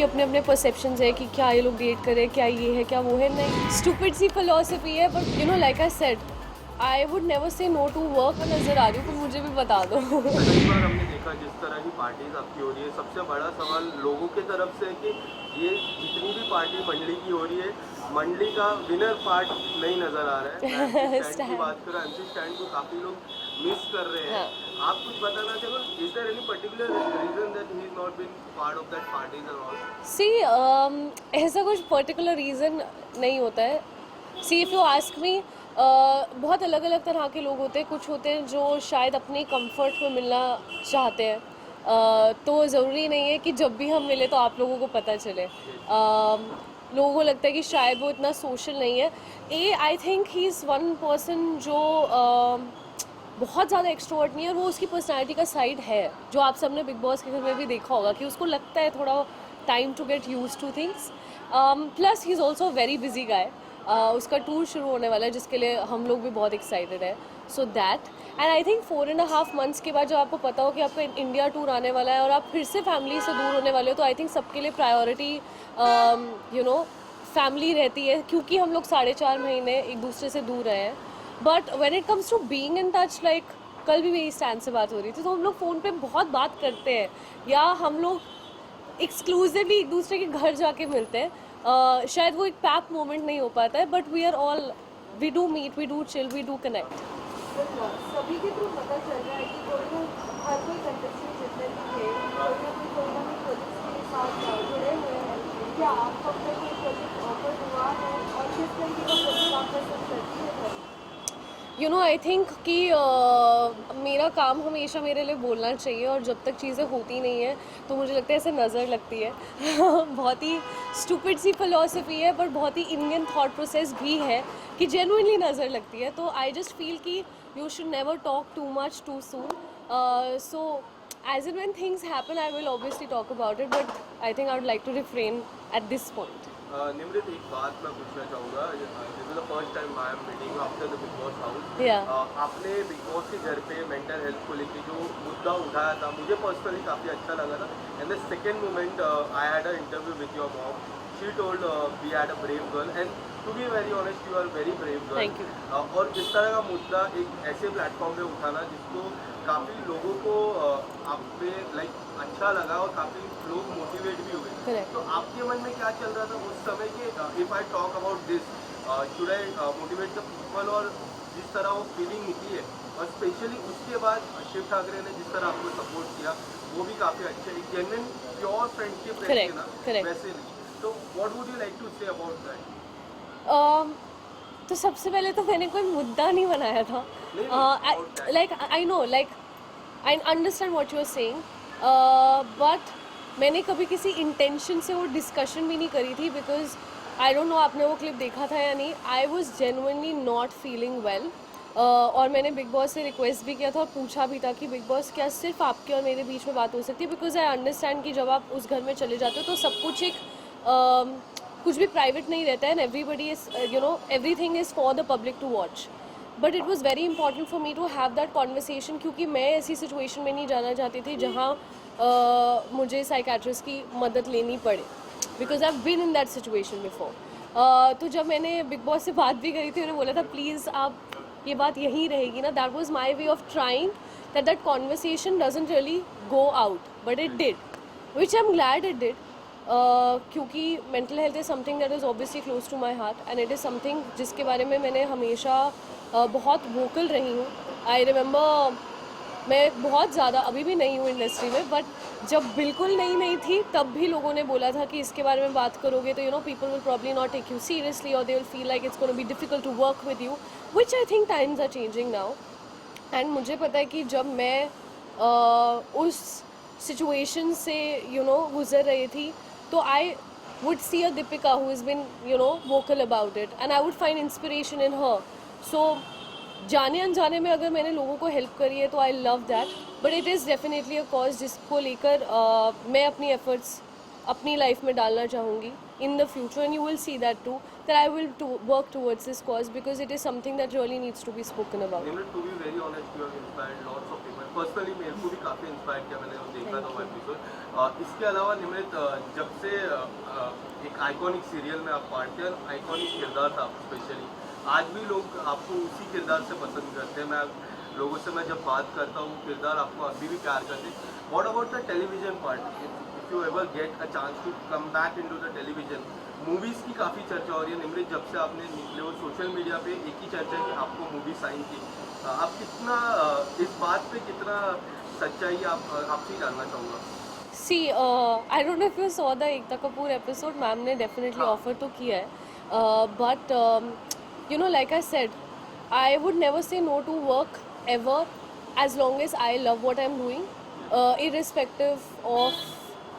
अपने अपने परसेप्शंस है कि क्या ये लोग डेट करे, क्या ये है, क्या वो है। नहीं, स्टूपिड सी फिलोसफी है, but like I said, I would never say no to work. नजर आ रही हूँ, पर मुझे भी बता दो। कई बार हमने देखा जिस तरह की पार्टीज आपकी हो रही है, सबसे बड़ा सवाल लोगों की तरफ से है कि ये जितनी भी पार्टी मंडली की हो रही है, मंडली का विनर पार्ट नहीं नजर आ रहा है। मैं एमसी स्टैंड की स्टैंड। बात करूँ, एमसी स्टैंड को काफ़ी लोग मिस कर रहे हैं। हाँ। आप कुछ बताना चाहो, is there any particular reason that he is not been part of that parties and all? See ऐसा कुछ पर्टिकुलर रीज़न नहीं होता है। See if you ask me, बहुत अलग अलग तरह के लोग होते हैं। कुछ होते हैं जो शायद अपने कंफर्ट में मिलना चाहते हैं, तो ज़रूरी नहीं है कि जब भी हम मिले तो आप लोगों को पता चले। लोगों को लगता है कि शायद वो इतना सोशल नहीं है। I think he is one person जो बहुत ज़्यादा एक्सट्रोवर्ट नहीं है, और वो उसकी पर्सनैलिटी का साइड है, जो आप सबने बिग बॉस के घर में भी देखा होगा कि उसको लगता है थोड़ा time to get used to things. Plus he is also very busy guy. उसका टूर शुरू होने वाला है, जिसके लिए हम लोग भी बहुत एक्साइटेड है। So that, and I think 4.5 months के बाद जब आपको पता हो कि आपका इंडिया टूर आने वाला है और आप फिर से फैमिली से दूर होने वाले हो, तो आई थिंक सबके लिए प्रायोरिटी फैमिली रहती है, क्योंकि हम लोग 4.5 महीने एक दूसरे से दूर रहे हैं। But when it comes to being in touch, like कल भी मेरी स्टैंड से बात हो रही थी, तो हम लोग फ़ोन पे बहुत बात करते हैं, या हम लोग एक्सक्लूसिवली एक दूसरे के घर जाके मिलते हैं। शायद वो एक पैक मोमेंट नहीं हो पाता है, but we are all, we do meet, we do chill, we do connect. सभी के थ्रू पता चल रहा है कि कोई ना, हर कोई कंटेस्टेंट जितने भी थे, कोई ना कोई प्रोजेक्ट्स के साथ जुड़े हुए हैं। क्या आपको अपना कोई प्रोजेक्ट ऑफर हुआ है, और किस तरीके का प्रोजेक्ट आप पसंद करती है? आई थिंक कि मेरा काम हमेशा मेरे लिए बोलना चाहिए, और जब तक चीज़ें होती नहीं है तो मुझे लगता है ऐसे नज़र लगती है। बहुत ही स्टूपिड सी फिलोसफी है, पर बहुत ही इंडियन थॉट प्रोसेस भी है कि जेन्युइनली नज़र लगती है। तो आई जस्ट फील कि you should never talk too much too soon. So as in when things happen, I will obviously talk about it, but I think I would like to refrain at this point. Nimrit, एक बात मैं पूछना चाहूँगा। This is the first time I am meeting after the Bigg Boss house. Yeah. आपने Bigg Boss के घर पे mental health को लेके जो मुद्दा उठाया था, मुझे पर्सनली काफ़ी अच्छा लगा था। And the second moment, I had a interview with your mom. She told we had a brave girl, and to be very honest you are very brave girl. Thank you. और इस तरह का मुद्दा एक ऐसे प्लेटफॉर्म पे उठाना जिसको काफ़ी लोगों को आप पे लाइक अच्छा लगा, और काफ़ी लोग मोटिवेट भी हुए। Correct. तो आपके मन में क्या चल रहा था उस समय कि if I talk about this, should I motivate the people, और जिस तरह वो फीलिंग निकली है, और स्पेशली उसके बाद शिव ठाकरे ने जिस तरह आपको सपोर्ट किया, वो भी काफ़ी अच्छे, एक जेन्युइन प्योर फ्रेंडशिप रहती है ना, Correct. वैसे नहीं। तो what would you like to say about that? तो सबसे पहले तो मैंने कोई मुद्दा नहीं बनाया था। Like I know, like I understand what you are saying, but मैंने कभी किसी इंटेंशन से वो डिस्कशन भी नहीं करी थी, बिकॉज आई डोंट नो आपने वो क्लिप देखा था या नहीं। I was genuinely not feeling well, और मैंने बिग बॉस से रिक्वेस्ट भी किया था और पूछा भी था कि बिग बॉस, क्या सिर्फ आपके और मेरे बीच में बात हो सकती है? बिकॉज आई अंडरस्टैंड कि जब आप उस घर में चले जाते हो तो सब कुछ एक कुछ भी प्राइवेट नहीं रहता है, and everybody is everything is for the public to watch. But it was very important for me to have that conversation, क्योंकि मैं ऐसी सिचुएशन में नहीं जाना चाहती थी जहाँ मुझे साइकेट्रिस्ट की मदद लेनी पड़े, because I have been in that situation before. तो जब मैंने बिग बॉस से बात भी करी थी, उन्होंने बोला था प्लीज़ आप ये बात यहीं रहेगी ना। That was my way of trying that conversation doesn't really go out, but it did, which I am glad it did. क्योंकि mental health is something that is obviously close to my heart, and it is something जिसके बारे में मैंने हमेशा बहुत vocal रही हूँ। I remember, मैं बहुत ज़्यादा अभी भी नहीं हूँ इंडस्ट्री में, बट जब बिल्कुल नहीं थी तब भी लोगों ने बोला था कि इसके बारे में बात करोगे तो people will probably not take you seriously, और they will feel like it's gonna be difficult to work with you, which I think times are changing now. And मुझे पता है कि जब मैं उस सिचुएशन से गुजर रही थी, तो I would see a Deepika who is been vocal about it, and I would find inspiration in her. So जाने अनजाने में अगर मैंने लोगों को हेल्प करी है तो I love that, but it is definitely a cause जिसको लेकर मैं अपनी एफर्ट्स अपनी लाइफ में डालना चाहूँगी in the future, and you will see that too, that I will work towards this cause, because it is something that really needs to be spoken about. To be very honest, you have inspired lots of people. Personally मेरे को भी काफ़ी inspire किया, मैंने वो देखा था वो एपिसोड। इसके अलावा निमृत, जब से एक आइकॉनिक सीरियल में आप पार्ट थे, आइकॉनिक किरदार था स्पेशली, आज भी लोग आपको उसी किरदार से पसंद करते हैं। लोगों से मैं जब बात करता हूँ, किरदार आपको अभी भी प्यार करते हैं। What about the television part, if you ever get a chance to come back into the television, movies की काफ़ी चर्चा हो रही है निमृत, जब से आपने निकले हो सोशल मीडिया पे एक ही चर्चा है कि आपको मूवी साइन की। आप कितना इस बात पे कितना सच्चाई आपसे ही जानना चाहूँगा। See, I don't know if you saw the Ekta Kapoor episode. Ma'am ने definitely offer तो किया है, but you know, like I said, I would never say no to work ever, as long as I love what I'm doing, irrespective of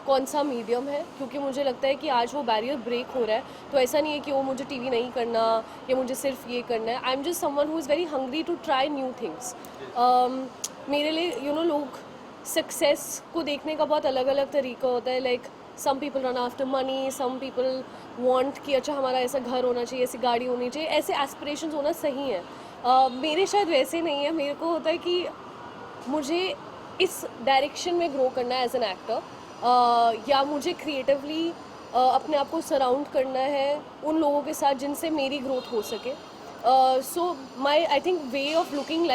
कौन सा medium है, क्योंकि मुझे लगता है कि आज वो बैरियर ब्रेक हो रहा है। तो ऐसा नहीं है कि वो मुझे टीवी नहीं करना या मुझे सिर्फ ये करना है। I am just someone who is very hungry to try new things. मेरे लिए यू नो, लोग सक्सेस को देखने का बहुत अलग अलग तरीका होता है। Like some people run after money, some people want कि अच्छा हमारा ऐसा घर होना चाहिए, ऐसी गाड़ी होनी चाहिए, ऐसे एस्पिरेशंस होना सही है। मेरे शायद वैसे नहीं है। मेरे को होता है कि मुझे इस डायरेक्शन में ग्रो करना है एज एन एक्टर, या मुझे क्रिएटिवली अपने आप को सराउंड करना है उन लोगों के साथ जिनसे मेरी ग्रोथ हो सके। So my I think way of looking at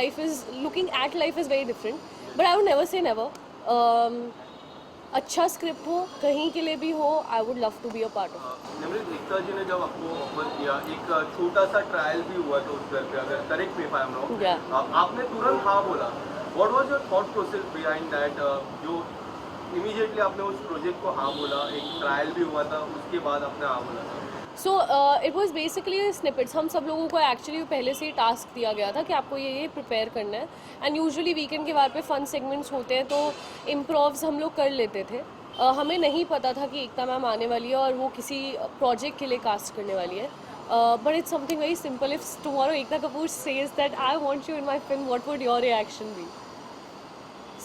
life is very different, but I would never say never. अच्छा स्क्रिप्ट हो, कहीं के लिए भी हो, I would love to be a part of. Nimrit, Ekta ji ने जब आपको ऑफर किया, एक छोटा सा ट्रायल भी हुआ था उस घर पे, अगर correct me if I am wrong, आपने तुरंत हाँ बोला। What was your thought process behind that, जो इमीडिएटली आपने उस प्रोजेक्ट को हाँ बोला, एक ट्रायल भी हुआ था, उसके बाद आपने हाँ बोला? So it was basically snippets. हम सब लोगों को एक्चुअली पहले से ही टास्क दिया गया था कि आपको ये प्रिपेयर करना है, एंड यूजुअली वीकेंड के बार पे फन सेगमेंट्स होते हैं, तो इम्प्रोव्स हम लोग कर लेते थे। हमें नहीं पता था कि एकता मैम आने वाली है और वो किसी प्रोजेक्ट के लिए कास्ट करने वाली है। But it's something very simple. If tomorrow Ekta Kapoor says that I want you in my film, what would your reaction be?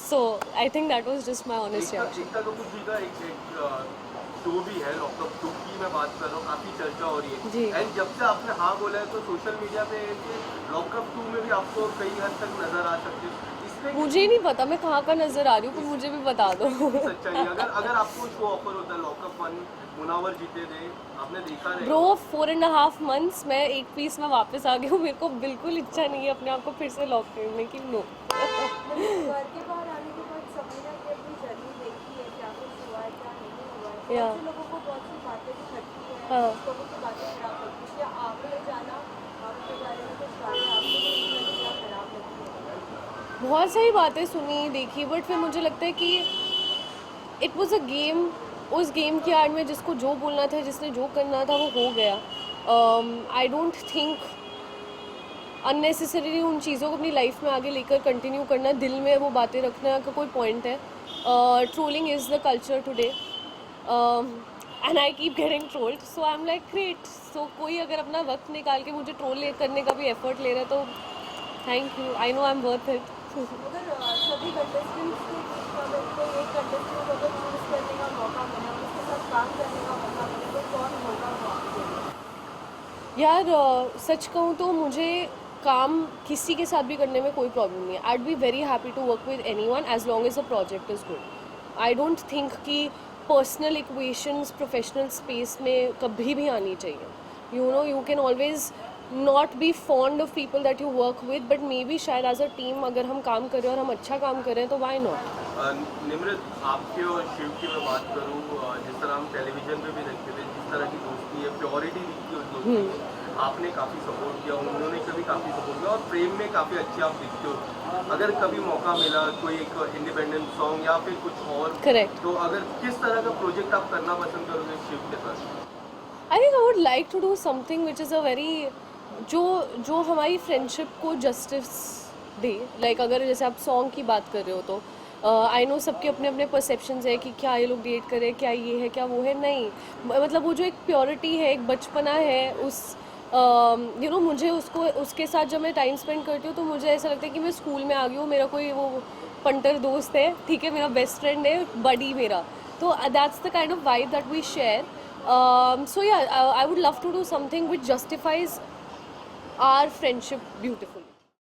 So I think that was just my honest reaction. Ekta Kapoor ji का एक show भी है lockup 2 की मैं बात कर रहा हूँ, काफ़ी चर्चा हो रही जी। है। एंड जब से आपने हाँ बोला है तो सोशल मीडिया पे लॉकअप 2 में भी आपको कई हद तक नजर आ सकते हैं। इसमें मुझे नहीं पता मैं कहाँ का नजर आ रही हूँ, पर मुझे भी बता दो। सच्चाई, अगर आपको शो ऑफर होता है लॉकअप 1, मुनावर जीते थे, आपने देखा रहेगा। ब्रो 4.5 months मैं एक पीस में वापस आ गई हूँ। मेरे को बिल्कुल इच्छा नहीं है अपने आप को फिर से लॉक करने की। नो। घर के बाहर आने के बाद सबने की अपनी जर्नी देखी है, क्या कुछ हुआ है, क्या नहीं हुआ है। Yeah. बहुत से लोगों को बहुत सी बातें भी खटकी हैं, हाँ। लोगों की बातें खराब लगती हैं। क्या आपने जाना, आपके बारे में कुछ बातें आपको भी क्या खराब लगती है? बहुत सारी बातें सुनी देखी, बट फिर मुझे लगता है कि इट वॉज अ गेम। उस गेम की आड़ में जिसको जो बोलना था, जिसने जो करना था, वो हो गया। आई डोंट थिंक अननेसेसरीली उन चीज़ों को अपनी लाइफ में आगे लेकर कंटिन्यू करना, दिल में वो बातें रखना का कोई पॉइंट है। Trolling is the culture today, and I keep getting trolled, so I am like great. So कोई अगर अपना वक्त निकाल के मुझे ट्रोल करने का भी एफर्ट ले रहा है तो thank you, I know I am worth it. अगर सभी कंटेस्टेंट्स के बीच में अगर कोई एक कंटेस्टेंट को अगर चूज करने का मौका मिले, उसके साथ काम करने का मौका मिले, तो कौन होगा वो आपके लिए? यार सच कहूँ तो मुझे काम किसी के साथ भी करने में कोई प्रॉब्लम नहीं है। I would be very happy to work with anyone as long as the project is good. I don't think कि पर्सनल इक्वेशंस प्रोफेशनल स्पेस में कभी भी आनी चाहिए। You know, you can always not be fond of people that you work with, but may be शायद as a team अगर हम काम कर रहे हैं और हम अच्छा काम कर रहे हैं तो वाई नॉट। निमृत, आपके और शिव की मैं बात करूँ, जिस तरह हम टेलीविजन पे भी देखते थे, जिस तरह की दोस्ती है, प्योरिटी दिखती है उस दोस्ती में, आपने काफ़ी सपोर्ट किया, उन्होंने कभी काफ़ी सपोर्ट किया, और प्रेम में काफ़ी अच्छे आप दिखते हो। अगर कभी मौका मिला कोई एक इंडिपेंडेंट सॉन्ग या फिर कुछ और, करेक्ट, तो अगर किस तरह का प्रोजेक्ट आप करना पसंद करोगे शिव के साथ? I think I would like to do something which is a very जो हमारी फ्रेंडशिप को जस्टिस दे। लाइक अगर जैसे आप सॉन्ग की बात कर रहे हो तो आई नो सबके अपने अपने परसेप्शंस है कि क्या ये लोग डेट करें, क्या ये है, क्या वो है। नहीं, मतलब वो जो एक प्योरिटी है, एक बचपना है, उस यू नो मुझे उसके साथ जब मैं टाइम स्पेंड करती हूँ तो मुझे ऐसा लगता है कि मैं स्कूल में आ गई हूँ। मेरा कोई वो पंटर दोस्त है, ठीक है, मेरा बेस्ट फ्रेंड है, बडी मेरा। तो that's the kind of vibe that we share. So yeah, I would love to do something which justifies our friendship beautifully.